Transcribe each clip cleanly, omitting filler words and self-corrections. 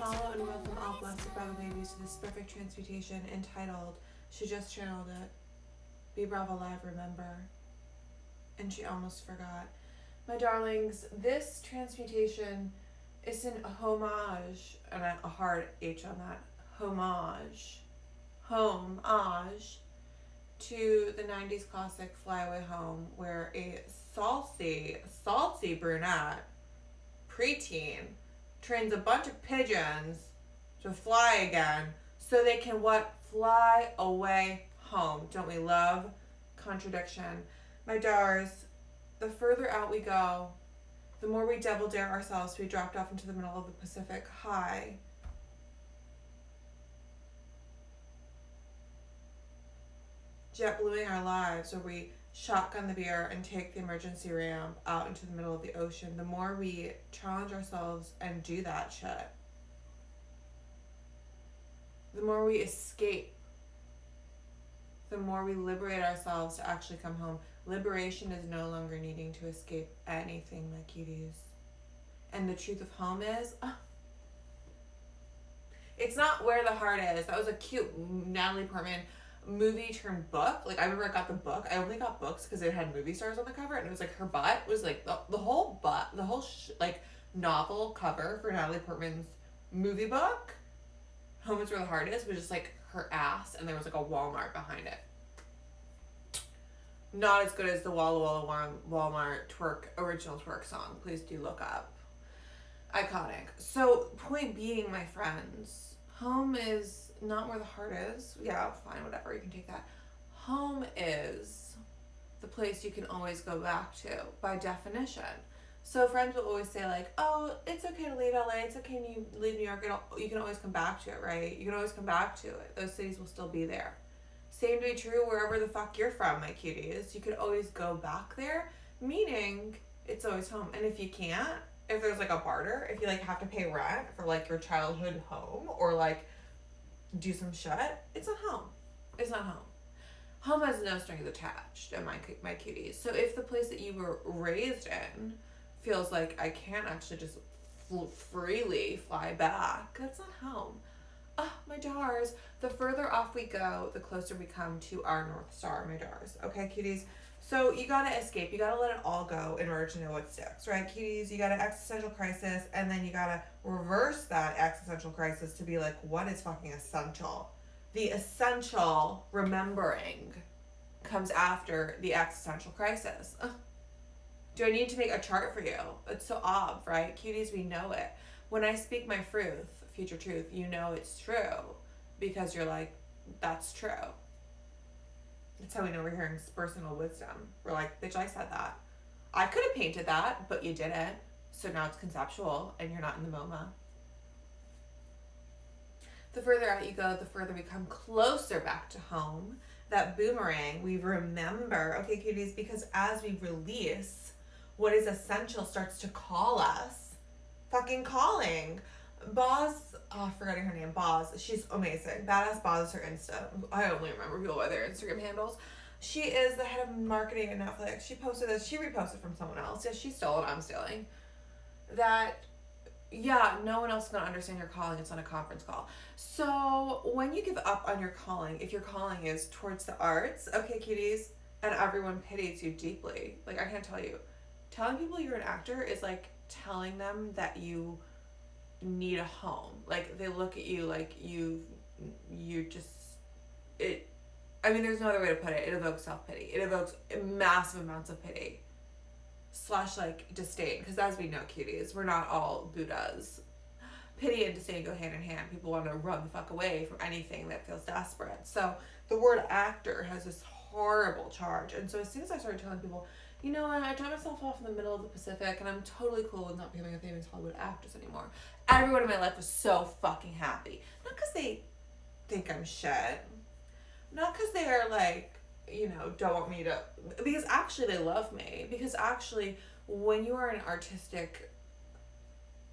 Hello and welcome all blessed Brava babies to this perfect transmutation entitled, she just channeled it, Be Brava Live Remember, and she almost forgot. My darlings, this transmutation is an homage, and a hard H on that, homage to the 90s classic Fly Away Home, where a salty brunette preteen trains a bunch of pigeons to fly again so they can fly away home. Don't we love contradiction? My dars, the further out we go, the more we double dare ourselves to be dropped off into the middle of the Pacific high. JetBluing our lives, where we shotgun the beer and take the emergency ramp out into the middle of the ocean. The more we challenge ourselves and do that shit, the more we escape, the more we liberate ourselves to actually come home. Liberation is no longer needing to escape anything, my cuties. And the truth of home is, it's not where the heart is. That was a cute Natalie Portman movie turned book. Like, I remember I got the book. I only got books because it had movie stars on the cover, and it was like her butt was like the whole butt, like novel cover for Natalie Portman's movie book, Home is Where the Heart Is, was just like her ass, and there was like a Walmart behind it. Not as good as the Walla Walla Walmart original twerk song. Please do look up. Iconic. So, point being, my friends, home is not where the heart is. Yeah, fine, whatever, you can take that. Home is the place you can always go back to, by definition. So friends will always say like, oh, it's okay to leave LA, it's okay when you leave New York, you can always come back to it, right? You can always come back to it. Those cities will still be there. Same to be true wherever the fuck you're from, my cuties. You could always go back there, meaning it's always home. And if you can't, if there's like a barter, if you like have to pay rent for like your childhood home, or like do some shit, it's not home. It's not home. Home has no strings attached, and my cuties. So if the place that you were raised in feels like I can't actually just freely fly back, that's not home. My dars, the further off we go, the closer we come to our North Star, my dars. Okay, cuties? So you gotta escape. You gotta let it all go in order to know what sticks, right, cuties? You got an existential crisis, and then you gotta reverse that existential crisis to be like, what is fucking essential? The essential remembering comes after the existential crisis. Do I need to make a chart for you? It's so ob, right? Cuties, we know it. When I speak my future truth, you know it's true, because you're like, that's true. That's how we know we're hearing personal wisdom. We're like, bitch, I said that. I could have painted that, but you didn't. So now it's conceptual, and you're not in the MoMA. The further out you go, the further we come closer back to home. That boomerang, we remember, okay, cuties, because as we release, what is essential starts to call us. Fucking calling. Boz, forgetting her name, Boz. She's amazing. Badass Boz is her Insta. I only remember people by their Instagram handles. She is the head of marketing at Netflix. She posted this. She reposted from someone else. Yeah, she stole it. I'm stealing. That, yeah, no one else is going to understand your calling. It's on a conference call. So when you give up on your calling, if your calling is towards the arts, okay, cuties, and everyone pities you deeply. Like, I can't tell you. Telling people you're an actor is like telling them that you need a home. Like, they look at you like you just, it, I mean, there's no other way to put it. It evokes self-pity. It evokes massive amounts of pity / like disdain, because as we know, cuties, we're not all Buddhas. Pity and disdain go hand in hand. People want to run the fuck away from anything that feels desperate. So the word actor has this horrible charge. And so as soon as I started telling people, you know what, I dropped myself off in the middle of the Pacific, and I'm totally cool with not becoming a famous Hollywood actress anymore, everyone in my life was so fucking happy. Not because they think I'm shit. Not because they're like, you know, don't want me to, because actually they love me. Because actually, when you are in an artistic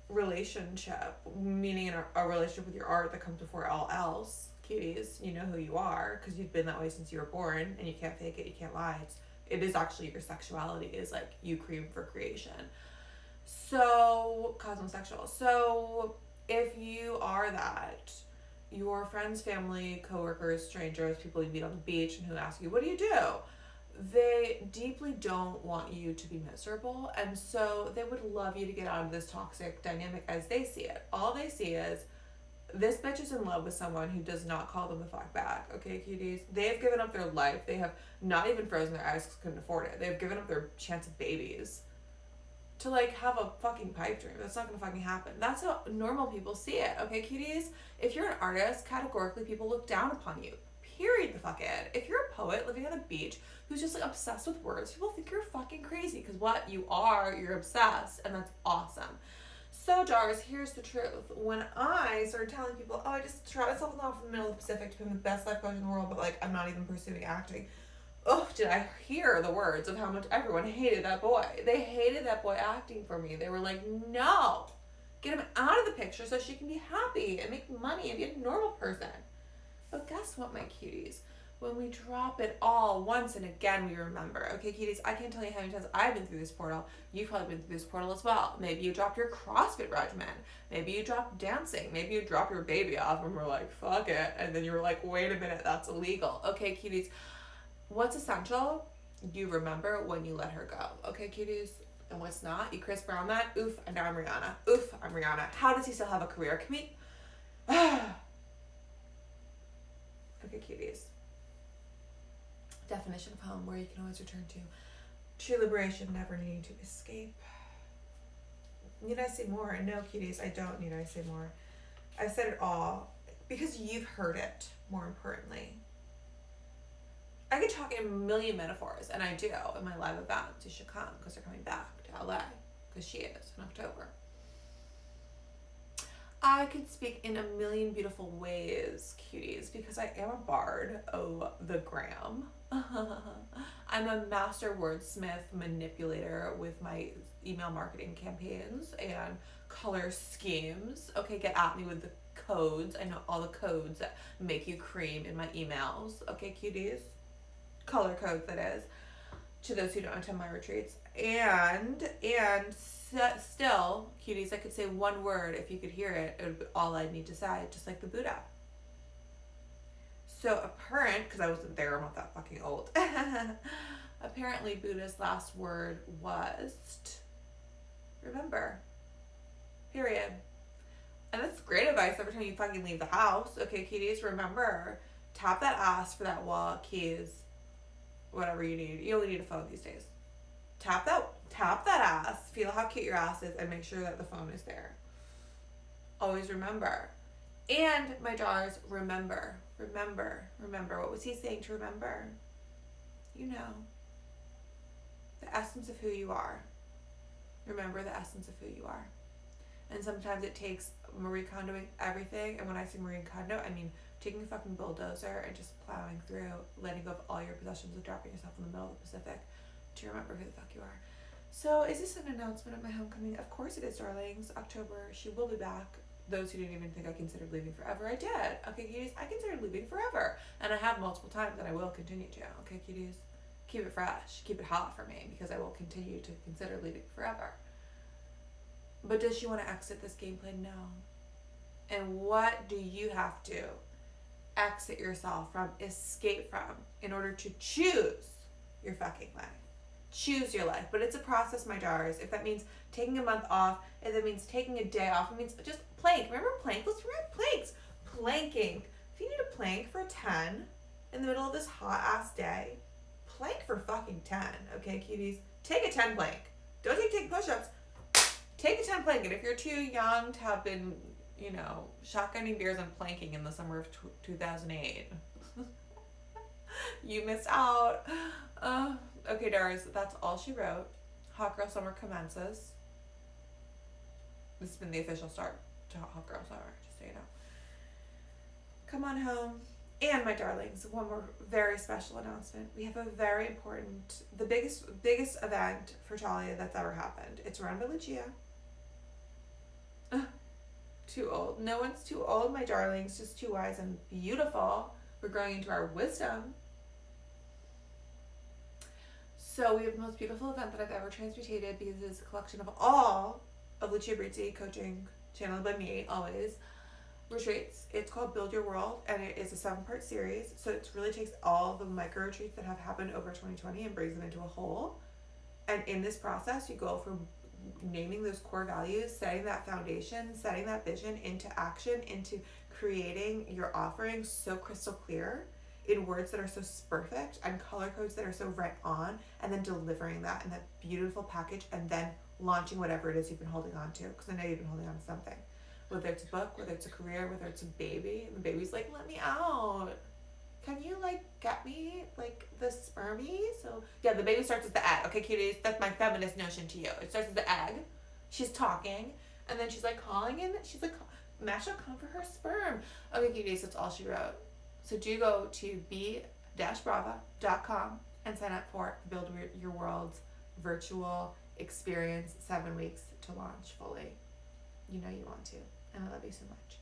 relationship, meaning in a relationship with your art that comes before all else, cuties, you know who you are, because you've been that way since you were born, and you can't fake it, you can't lie. It is actually your sexuality is like you cream for creation. So, cosmosexual. So, if you are that, your friends, family, coworkers, strangers, people you meet on the beach and who ask you, what do you do? They deeply don't want you to be miserable, and so they would love you to get out of this toxic dynamic as they see it. All they see is this bitch is in love with someone who does not call them the fuck back. Okay, cuties? They have given up their life. They have not even frozen their eyes because couldn't afford it. They have given up their chance of babies to like have a fucking pipe dream. That's not gonna fucking happen. That's how normal people see it. Okay, cuties? If you're an artist, categorically people look down upon you. Period the fuck it. If you're a poet living on a beach who's just like obsessed with words, people think you're fucking crazy because what you are, you're obsessed, and that's awesome. So, Jars, here's the truth. When I started telling people, oh, I just shot myself off in the middle of the Pacific to become the best life coach in the world, but like I'm not even pursuing acting. Oh, did I hear the words of how much everyone hated that boy? They hated that boy acting for me. They were like, no, get him out of the picture so she can be happy and make money and be a normal person. But guess what, my cuties? When we drop it all once and again, we remember. Okay, cuties, I can't tell you how many times I've been through this portal. You've probably been through this portal as well. Maybe you dropped your CrossFit regimen. Maybe you dropped dancing. Maybe you dropped your baby off and were like, fuck it. And then you were like, wait a minute, that's illegal. Okay, cuties, what's essential? You remember when you let her go. Okay, cuties? And what's not? You Chris Brown that? Oof, and now I'm Rihanna. Oof, I'm Rihanna. How does he still have a career? Can we... Okay, cuties. Definition of home, where you can always return to. True liberation, never needing to escape. Need I say more? No, cuties, I don't need I say more. I've said it all because you've heard it, more importantly. I could talk in a million metaphors, and I do in my live events. You should come because they're coming back to LA because she is in October. I could speak in a million beautiful ways, cuties, because I am a bard of the gram. I'm a master wordsmith manipulator with my email marketing campaigns and color schemes. Okay, get at me with the codes. I know all the codes that make you cream in my emails. Okay, cuties? Color codes, that is. To those who don't attend my retreats. And still, cuties, I could say one word. If you could hear it, it would be all I'd need to say, just like the Buddha. So apparent, because I wasn't there, I'm not that fucking old. Apparently Buddha's last word was remember. Period. And that's great advice every time you fucking leave the house. Okay, cuties, remember. Tap that ass for that wallet, keys, whatever you need. You only need a phone these days. Tap that ass, feel how cute your ass is, and make sure that the phone is there. Always remember. And, my jars, remember. What was he saying to remember? You know. The essence of who you are. Remember the essence of who you are. And sometimes it takes Marie Kondoing everything, and when I say Marie Kondo, I mean taking a fucking bulldozer and just plowing through, letting go of all your possessions and dropping yourself in the middle of the Pacific to remember who the fuck you are. So, is this an announcement of my homecoming? Of course it is, darlings. October, she will be back. Those who didn't even think I considered leaving forever, I did. Okay, cuties, I considered leaving forever. And I have multiple times, and I will continue to. Okay, cuties? Keep it fresh. Keep it hot for me, because I will continue to consider leaving forever. But does she want to exit this gameplay? No. And what do you have to exit yourself from, escape from, in order to choose your fucking life? Choose your life. But it's a process, my jars. If that means taking a month off, if that means taking a day off, it means just plank. Remember plank? Let's remember planks. Planking. If you need a plank for 10 in the middle of this hot ass day, plank for fucking 10. Okay, cuties? Take a 10 plank. Don't take push-ups. Take a 10 plank. And if you're too young to have been, shotgunning beers and planking in the summer of 2008, you missed out. Okay, Dars, that's all she wrote. Hot Girl Summer commences. This has been the official start to Hot Girl Summer, just so you know. Come on home. And my darlings, one more very special announcement. We have a very important, the biggest event for Talia that's ever happened. It's run by Lucia. Too old. No one's too old, my darlings, just too wise and beautiful. We're growing into our wisdom. So we have the most beautiful event that I've ever transmutated, because it is a collection of all of Lucia Brizzi coaching channeled by me always, retreats. It's called Build Your World, and it is a 7-part series. So it really takes all the micro retreats that have happened over 2020 and brings them into a whole. And in this process, you go from naming those core values, setting that foundation, setting that vision into action, into creating your offering so crystal clear in words that are so perfect and color codes that are so right on, and then delivering that in that beautiful package, and then launching whatever it is you've been holding on to, because I know you've been holding on to something, whether it's a book, whether it's a career, whether it's a baby, and the baby's like, let me out, can you like get me like the spermie? So yeah, the baby starts with the egg. Okay, cuties, that's my feminist notion to you. It starts with the egg, she's talking, and then she's like calling in, she's like, Masha, come for her sperm. Okay, cuties, that's all she wrote. So do go to b-brava.com and sign up for Build Your World's virtual experience, 7 weeks to launch fully. You know you want to. And I love you so much.